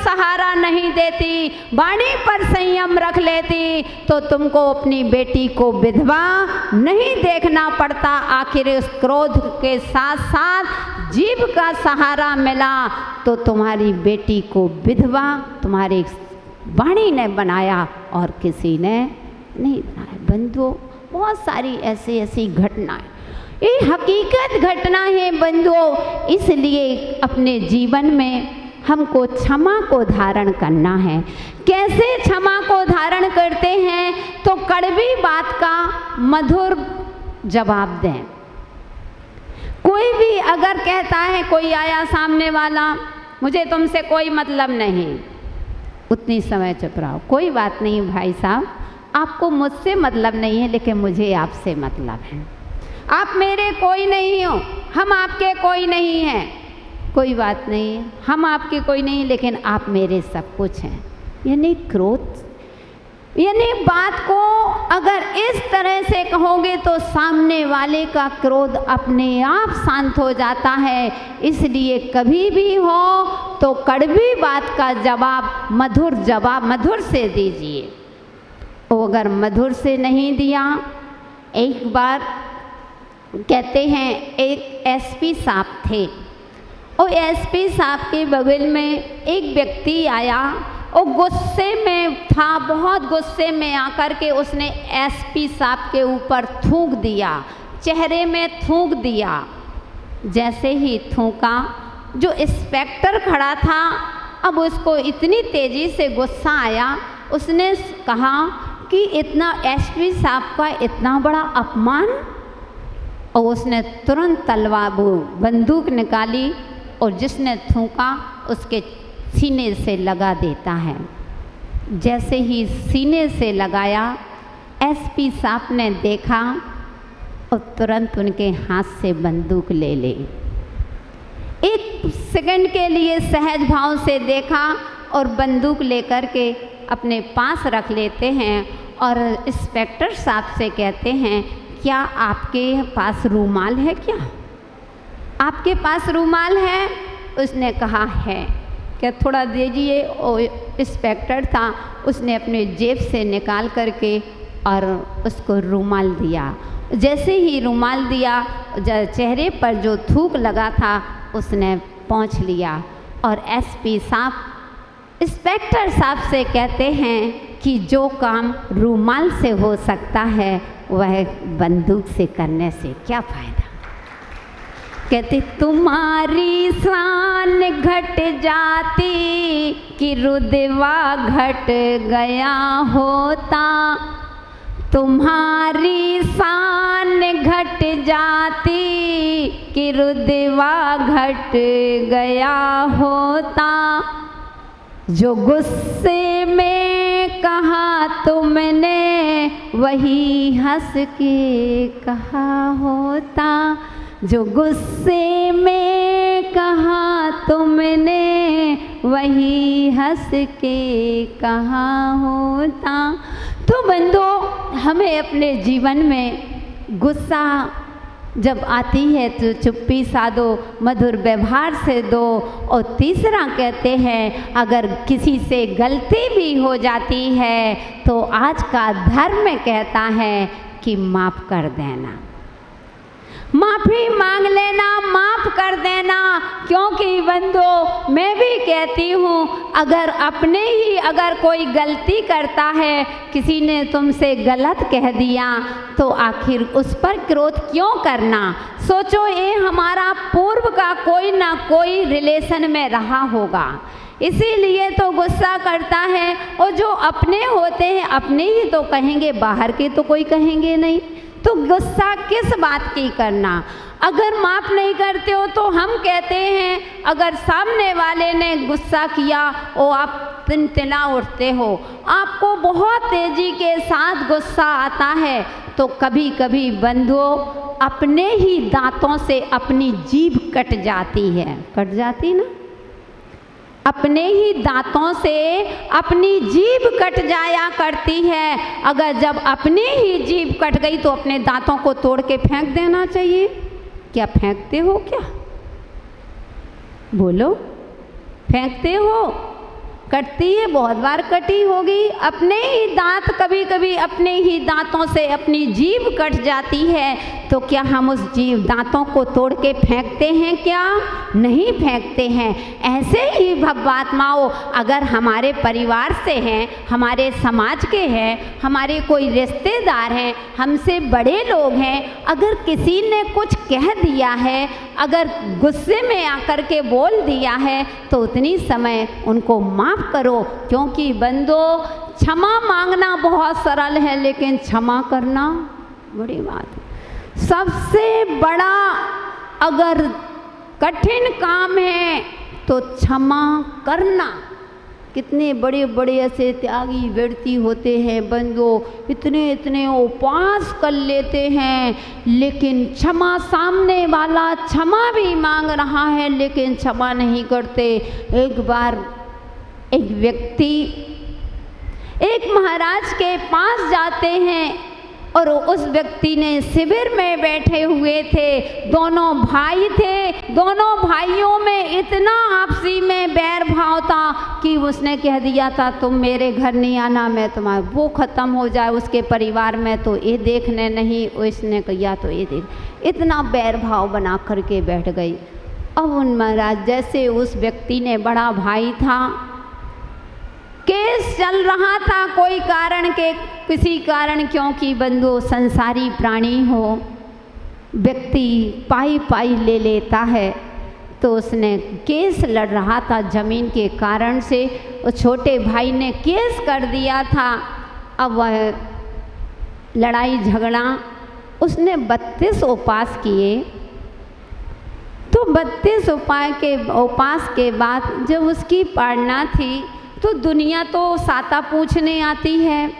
सहारा नहीं देती, वाणी पर संयम रख लेती, तो तुमको अपनी बेटी को विधवा नहीं देखना पड़ता। आखिर उस क्रोध के साथ साथ जीभ का सहारा मिला तो तुम्हारी बेटी को विधवा तुम्हारी वाणी ने बनाया और किसी ने नहीं बनाया। बंधुओं, बहुत सारी ऐसी ऐसी घटनाएं, ये हकीकत घटना है बंधुओं। इसलिए अपने जीवन में हमको क्षमा को धारण करना है। कैसे क्षमा को धारण करते हैं? तो कड़वी बात का मधुर जवाब दें। कोई भी अगर कहता है, कोई आया सामने वाला, मुझे तुमसे कोई मतलब नहीं, उतनी समय चुप रहो। कोई बात नहीं भाई साहब, आपको मुझसे मतलब नहीं है, लेकिन मुझे आपसे मतलब है। आप मेरे कोई नहीं हो, हम आपके कोई नहीं हैं। कोई बात नहीं है, हम आपके कोई नहीं, लेकिन आप मेरे सब कुछ हैं। यानी क्रोध, यानी बात को अगर इस तरह से कहोगे तो सामने वाले का क्रोध अपने आप शांत हो जाता है। इसलिए कभी भी हो तो कड़वी बात का जवाब मधुर से दीजिए। वो अगर मधुर से नहीं दिया, एक बार कहते हैं एक एसपी साहब थे, और एसपी साहब के बगल में एक व्यक्ति आया, वो गुस्से में था, बहुत गुस्से में आकर के उसने एसपी साहब के ऊपर थूक दिया, चेहरे में थूक दिया। जैसे ही थूका, जो इंस्पेक्टर खड़ा था, अब उसको इतनी तेज़ी से गुस्सा आया, उसने कहा कि इतना एसपी साहब का इतना बड़ा अपमान, और उसने तुरंत तलवार बंदूक निकाली और जिसने थूका उसके सीने से लगा देता है। जैसे ही सीने से लगाया, एसपी साहब ने देखा और तुरंत उनके हाथ से बंदूक ले ली। एक सेकंड के लिए सहज भाव से देखा और बंदूक लेकर के अपने पास रख लेते हैं और इंस्पेक्टर साहब से कहते हैं, क्या आपके पास रूमाल है? क्या आपके पास रूमाल है? उसने कहा है। क्या थोड़ा दीजिए। और इंस्पेक्टर था, उसने अपने जेब से निकाल करके और उसको रूमाल दिया। जैसे ही रूमाल दिया, चेहरे पर जो थूक लगा था उसने पोंछ लिया और एसपी साहब इंस्पेक्टर साहब से कहते हैं कि जो काम रूमाल से हो सकता है वह बंदूक से करने से क्या फ़ायदा। कहते तुम्हारी शान घट जाती कि रुतबा घट गया होता, तुम्हारी शान घट जाती कि रुतबा घट गया होता, जो गुस्से में कहा तुमने वही हंस के कहा होता, जो गुस्से में कहा तुमने वही हंस के कहा होता। तो बंधुओं, हमें अपने जीवन में गुस्सा जब आती है तो चुप्पी साधो, मधुर व्यवहार से दो। और तीसरा कहते हैं, अगर किसी से गलती भी हो जाती है तो आज का धर्म कहता है कि माफ़ कर देना, माफ़ी मांग लेना, माफ़ कर देना। क्योंकि बंधुओं, मैं भी कहती हूँ, अगर कोई गलती करता है, किसी ने तुमसे गलत कह दिया, तो आखिर उस पर क्रोध क्यों करना। सोचो, ये हमारा पूर्व का कोई ना कोई रिलेशन में रहा होगा, इसीलिए तो गुस्सा करता है। और जो अपने होते हैं अपने ही तो कहेंगे, बाहर के तो कोई कहेंगे नहीं। तो गुस्सा किस बात की करना। अगर माफ़ नहीं करते हो तो हम कहते हैं, अगर सामने वाले ने गुस्सा किया और आप तिनतिना उठते हो, आपको बहुत तेज़ी के साथ गुस्सा आता है, तो कभी कभी बंधुओं अपने ही दांतों से अपनी जीभ कट जाती है, कट जाती ना, अपने ही दांतों से अपनी जीभ कट जाया करती है। अगर जब अपनी ही जीभ कट गई तो अपने दांतों को तोड़ के फेंक देना चाहिए। क्या फेंकते हो? क्या बोलो, फेंकते हो? कटती है, बहुत बार कटी होगी। अपने ही दांत, कभी कभी अपने ही दांतों से अपनी जीभ कट जाती है, तो क्या हम उस जीभ दांतों को तोड़ के फेंकते हैं क्या? नहीं फेंकते हैं। ऐसे ही भव्यात्माओं अगर हमारे परिवार से हैं, हमारे समाज के हैं, हमारे कोई रिश्तेदार हैं, हमसे बड़े लोग हैं, अगर किसी ने कुछ कह दिया है, अगर गुस्से में आकर के बोल दिया है, तो उतनी समय उनको माफ़ करो। क्योंकि बंदो, क्षमा मांगना बहुत सरल है, लेकिन क्षमा करना बड़ी बात है। सबसे बड़ा अगर कठिन काम है तो क्षमा करना। कितने बड़े बड़े ऐसे त्यागी व्यक्ति होते हैं बंदो, इतने इतने उपवास कर लेते हैं, लेकिन क्षमा, सामने वाला क्षमा भी मांग रहा है लेकिन क्षमा नहीं करते। एक बार एक व्यक्ति एक महाराज के पास जाते हैं और उस व्यक्ति ने शिविर में बैठे हुए थे, दोनों भाई थे, दोनों भाइयों में इतना आपसी में बैर भाव था कि उसने कह दिया था तुम मेरे घर नहीं आना, मैं तुम्हारा वो ख़त्म हो जाए उसके परिवार में तो ये देखने नहीं, उसने कहा तो ये देख, इतना बैर भाव बना करके बैठ गई। अब उन महाराज, जैसे उस व्यक्ति ने, बड़ा भाई था, केस चल रहा था कोई कारण के, किसी कारण, क्योंकि बंधु संसारी प्राणी हो, व्यक्ति पाई पाई ले लेता है, तो उसने केस लड़ रहा था ज़मीन के कारण से। उस छोटे भाई ने केस कर दिया था। अब वह लड़ाई झगड़ा, उसने 32 उपास किए। तो 32 उपास के बाद जब उसकी पारना थी, तो दुनिया तो साता पूछने आती है,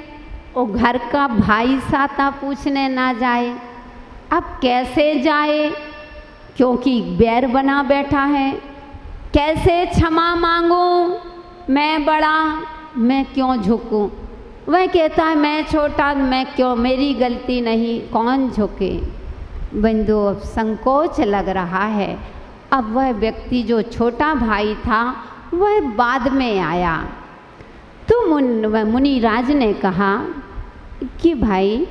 और घर का भाई साता पूछने ना जाए। अब कैसे जाए, क्योंकि बैर बना बैठा है। कैसे क्षमा मांगूं, मैं बड़ा, मैं क्यों झुकूं? वह कहता है मैं छोटा, मैं क्यों, मेरी गलती नहीं, कौन झुके? बंधु, अब संकोच लग रहा है। अब वह व्यक्ति जो छोटा भाई था वह बाद में आया। तो मुनिराज ने कहा कि भाई,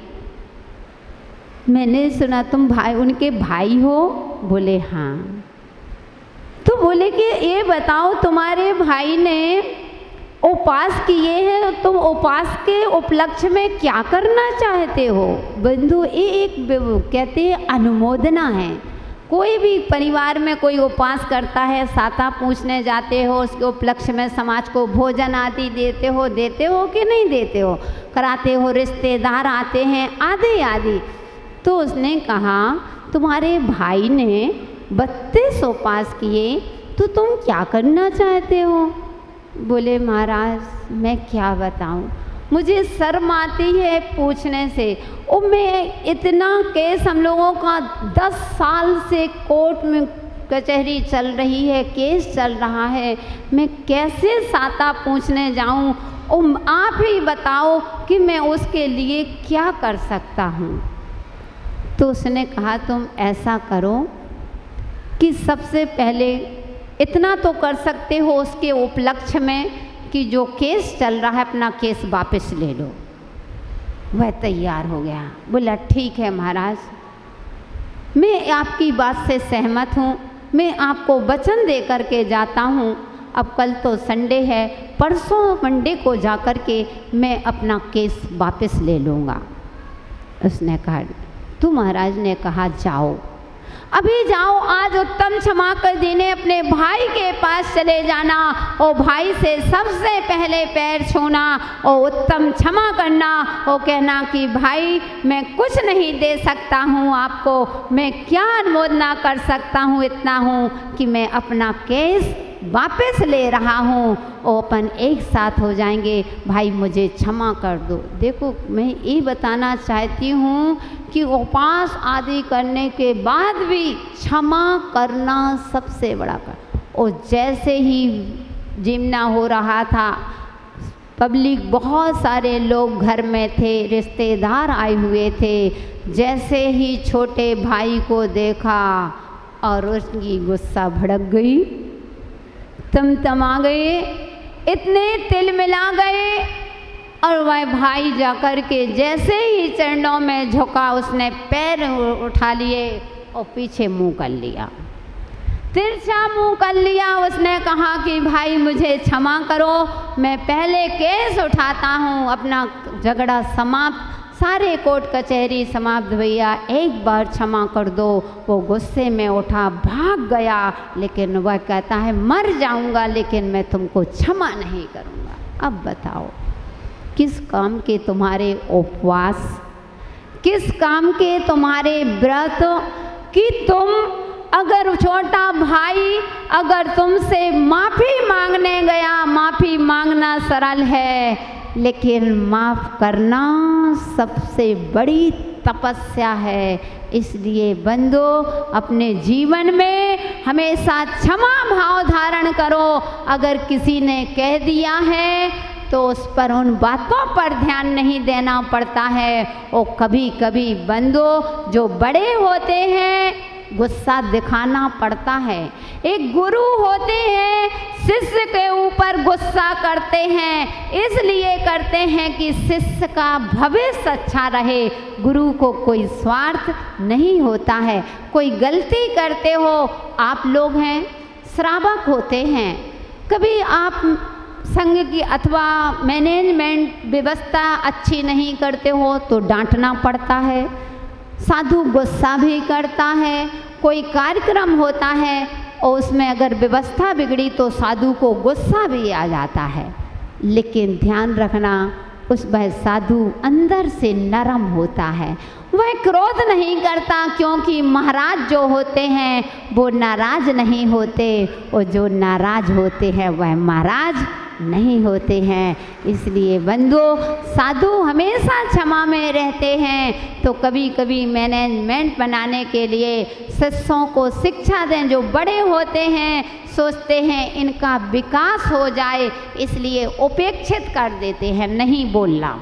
मैंने सुना तुम भाई, उनके भाई हो? बोले हाँ। तो बोले कि ये बताओ, तुम्हारे भाई ने उपास किए हैं, तुम उपास के उपलक्ष्य में क्या करना चाहते हो? बंधु, ये एक कहते हैं अनुमोदना है। कोई भी परिवार में कोई उपवास करता है, साता पूछने जाते हो, उसके उपलक्ष्य में समाज को भोजन आदि देते हो कि नहीं देते हो, कराते हो, रिश्तेदार आते हैं आदि आदि। तो उसने कहा तुम्हारे भाई ने 32 उपास किए, तो तुम क्या करना चाहते हो? बोले महाराज, मैं क्या बताऊं, मुझे शर्म आती है पूछने से। और मैं इतना केस, हम लोगों का 10 साल से कोर्ट में कचहरी चल रही है, केस चल रहा है, मैं कैसे साता पूछने जाऊं? और आप ही बताओ कि मैं उसके लिए क्या कर सकता हूं? तो उसने कहा तुम ऐसा करो कि सबसे पहले इतना तो कर सकते हो उसके उपलक्ष्य में कि जो केस चल रहा है अपना केस वापस ले लो। वह तैयार हो गया, बोला ठीक है महाराज, मैं आपकी बात से सहमत हूँ, मैं आपको वचन दे कर के जाता हूँ। अब कल तो संडे है, परसों मंडे को जा कर के मैं अपना केस वापस ले लूँगा। उसने कहा, तो महाराज ने कहा जाओ, अभी जाओ, आज उत्तम क्षमा कर देने अपने भाई के पास चले जाना और भाई से सबसे पहले पैर छूना और उत्तम क्षमा करना और कहना कि भाई मैं कुछ नहीं दे सकता हूँ आपको, मैं क्या अनुमोदना कर सकता हूँ, इतना हूँ कि मैं अपना केस वापस ले रहा हूँ और अपन एक साथ हो जाएंगे, भाई मुझे क्षमा कर दो। देखो, मैं ये बताना चाहती हूँ कि उपवास आदि करने के बाद भी क्षमा करना सबसे बड़ा कर। और जैसे ही जिम्ना हो रहा था, पब्लिक, बहुत सारे लोग घर में थे, रिश्तेदार आए हुए थे, जैसे ही छोटे भाई को देखा और उसकी गुस्सा भड़क गई, तमा गए इतने तिल मिला गए और वह भाई जाकर के जैसे ही चरणों में झुका, उसने पैर उठा लिए और पीछे मुंह कर लिया, तिरछा मुंह कर लिया। उसने कहा कि भाई मुझे क्षमा करो, मैं पहले केस उठाता हूँ, अपना झगड़ा समाप्त, सारे कोर्ट कचहरी समाप्त, भैया एक बार क्षमा कर दो। वो गुस्से में उठा, भाग गया, लेकिन वह कहता है मर जाऊंगा लेकिन मैं तुमको क्षमा नहीं करूंगा। अब बताओ किस काम के तुम्हारे उपवास, किस काम के तुम्हारे व्रत कि तुम अगर छोटा भाई अगर तुमसे माफ़ी मांगने गया, माफ़ी मांगना सरल है लेकिन माफ़ करना सबसे बड़ी तपस्या है। इसलिए बंदो अपने जीवन में हमेशा क्षमा भाव धारण करो। अगर किसी ने कह दिया है तो उस पर उन बातों पर ध्यान नहीं देना पड़ता है। और कभी कभी बंदो जो बड़े होते हैं गुस्सा दिखाना पड़ता है। एक गुरु होते हैं शिष्य के ऊपर गुस्सा करते हैं, इसलिए करते हैं कि शिष्य का भविष्य अच्छा रहे। गुरु को कोई स्वार्थ नहीं होता है। कोई गलती करते हो, आप लोग हैं श्रावक होते हैं, कभी आप संघ की अथवा मैनेजमेंट व्यवस्था अच्छी नहीं करते हो तो डांटना पड़ता है। साधु गुस्सा भी करता है। कोई कार्यक्रम होता है और उसमें अगर व्यवस्था बिगड़ी तो साधु को गुस्सा भी आ जाता है। लेकिन ध्यान रखना, उस वह साधु अंदर से नरम होता है, वह क्रोध नहीं करता, क्योंकि महाराज जो होते हैं वो नाराज नहीं होते, और जो नाराज होते हैं वह महाराज नहीं होते हैं। इसलिए बंधु साधु हमेशा क्षमा में रहते हैं। तो कभी कभी मैनेजमेंट बनाने के लिए शिष्यों को शिक्षा दें। जो बड़े होते हैं सोचते हैं इनका विकास हो जाए, इसलिए उपेक्षित कर देते हैं, नहीं बोलना।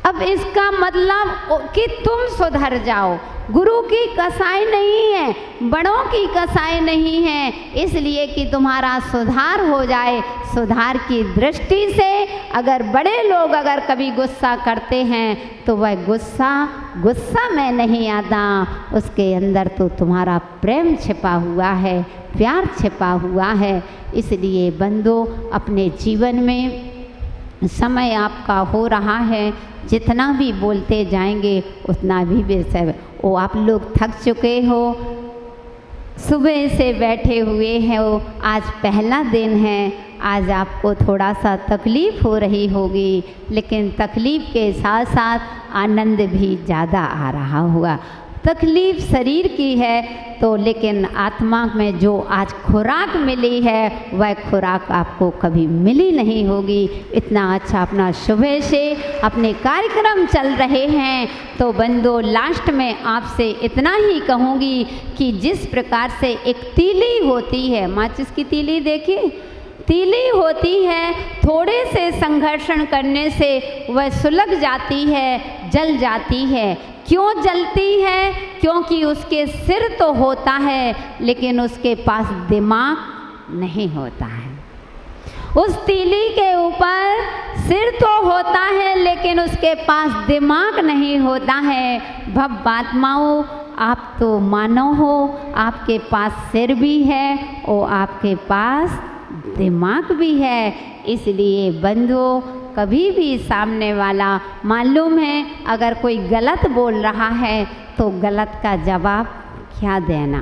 अब इसका मतलब कि तुम सुधर जाओ। गुरु की कसाई नहीं है, बड़ों की कसाई नहीं है, इसलिए कि तुम्हारा सुधार हो जाए। सुधार की दृष्टि से अगर बड़े लोग अगर कभी गुस्सा करते हैं तो वह गुस्सा में नहीं आता, उसके अंदर तो तुम्हारा प्रेम छिपा हुआ है, प्यार छिपा हुआ है। इसलिए बंदो अपने जीवन में समय आपका हो रहा है, जितना भी बोलते जाएंगे उतना भी बेसर। वो आप लोग थक चुके हो, सुबह से बैठे हुए हो, आज पहला दिन है, आज आपको थोड़ा सा तकलीफ़ हो रही होगी, लेकिन तकलीफ़ के साथ साथ आनंद भी ज़्यादा आ रहा होगा। तकलीफ़ शरीर की है तो, लेकिन आत्मा में जो आज खुराक मिली है वह खुराक आपको कभी मिली नहीं होगी। इतना अच्छा अपना सुबह से अपने कार्यक्रम चल रहे हैं। तो बंदो लास्ट में आपसे इतना ही कहूँगी कि जिस प्रकार से एक तीली होती है, माचिस की तीली देखिए, तीली होती है, थोड़े से संघर्षण करने से वह सुलग जाती है, जल जाती है। क्यों जलती है? क्योंकि उसके सिर तो होता है लेकिन उसके पास दिमाग नहीं होता है। उस तीली के ऊपर सिर तो होता है लेकिन उसके पास दिमाग नहीं होता है। भवआत्माओं, आप तो मानव हो, आपके पास सिर भी है और आपके पास दिमाग भी है। इसलिए बंधुओं, कभी भी सामने वाला मालूम है अगर कोई गलत बोल रहा है तो गलत का जवाब क्या देना।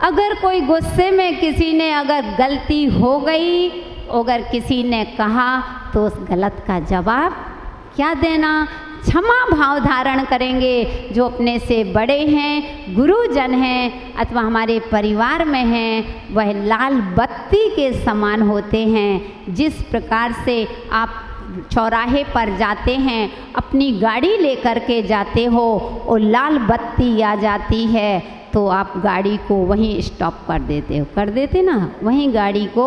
अगर कोई गुस्से में किसी ने अगर गलती हो गई, अगर किसी ने कहा तो उस गलत का जवाब क्या देना। क्षमा भाव धारण करेंगे। जो अपने से बड़े हैं, गुरुजन हैं अथवा हमारे परिवार में हैं, वह लाल बत्ती के समान होते हैं। जिस प्रकार से आप चौराहे पर जाते हैं, अपनी गाड़ी लेकर के जाते हो और लाल बत्ती आ जाती है तो आप गाड़ी को वहीं स्टॉप कर देते हो, कर देते ना, वहीं गाड़ी को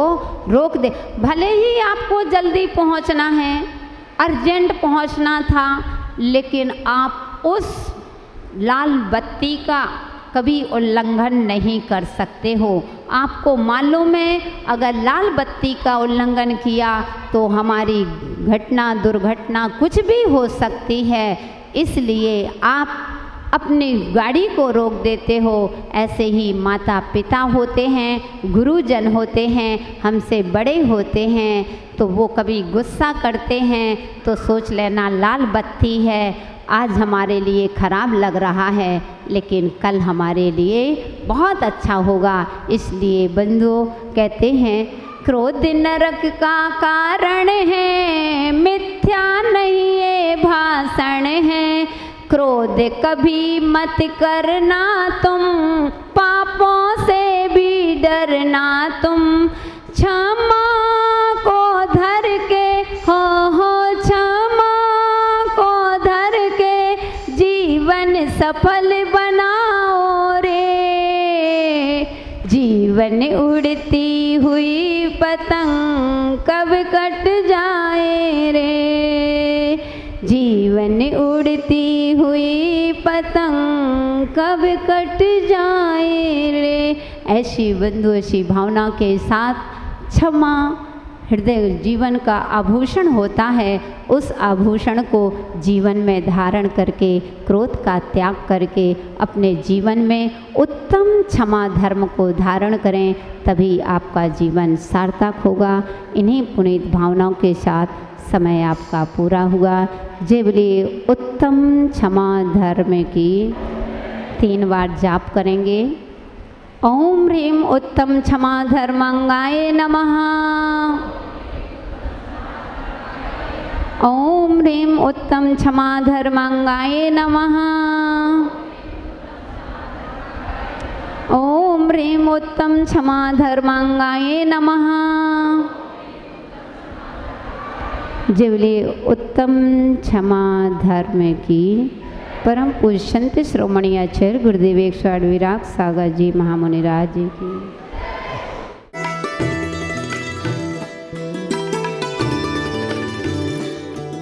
रोक दे। भले ही आपको जल्दी पहुंचना है, अर्जेंट पहुंचना था, लेकिन आप उस लाल बत्ती का कभी उल्लंघन नहीं कर सकते हो। आपको मालूम है अगर लाल बत्ती का उल्लंघन किया तो हमारी घटना दुर्घटना कुछ भी हो सकती है, इसलिए आप अपनी गाड़ी को रोक देते हो। ऐसे ही माता पिता होते हैं, गुरुजन होते हैं, हमसे बड़े होते हैं, तो वो कभी गुस्सा करते हैं तो सोच लेना लाल बत्ती है, आज हमारे लिए खराब लग रहा है लेकिन कल हमारे लिए बहुत अच्छा होगा। इसलिए बंधुओं कहते हैं क्रोध नरक का कारण है, मिथ्या नहीं ये भाषण है। क्रोध कभी मत करना तुम, पापों से भी डरना तुम। क्षमा को धर के हो क्षमा को धर के जीवन सफल बनाओ रे। जीवन उड़ती हुई पतंग कब कट जाए रे। जीवन उड़ती हुई पतंग कब कट जाए रे। ऐसी बंधु ऐसी भावना के साथ क्षमा हृदय जीवन का आभूषण होता है, उस आभूषण को जीवन में धारण करके क्रोध का त्याग करके अपने जीवन में उत्तम क्षमा धर्म को धारण करें, तभी आपका जीवन सार्थक होगा। इन्हीं पुनीत भावनाओं के साथ समय आपका पूरा हुआ। जय बोले उत्तम क्षमा धर्म की 3 बार जाप करेंगे। ओम ह्रीम उत्तम क्षमा धर्मांगाय नमः। ओम ह्रीम उत्तम क्षमा धर्मांगाय नमः। ओम ह्रीम उत्तम क्षमा धर्मांगाय नमः। जिवली उत्तम क्षमा धर्म की परम पूज्य संत श्रोमणी आचार्य गुरुदेव 108 विराग सागर जी महामुनिराज जी की।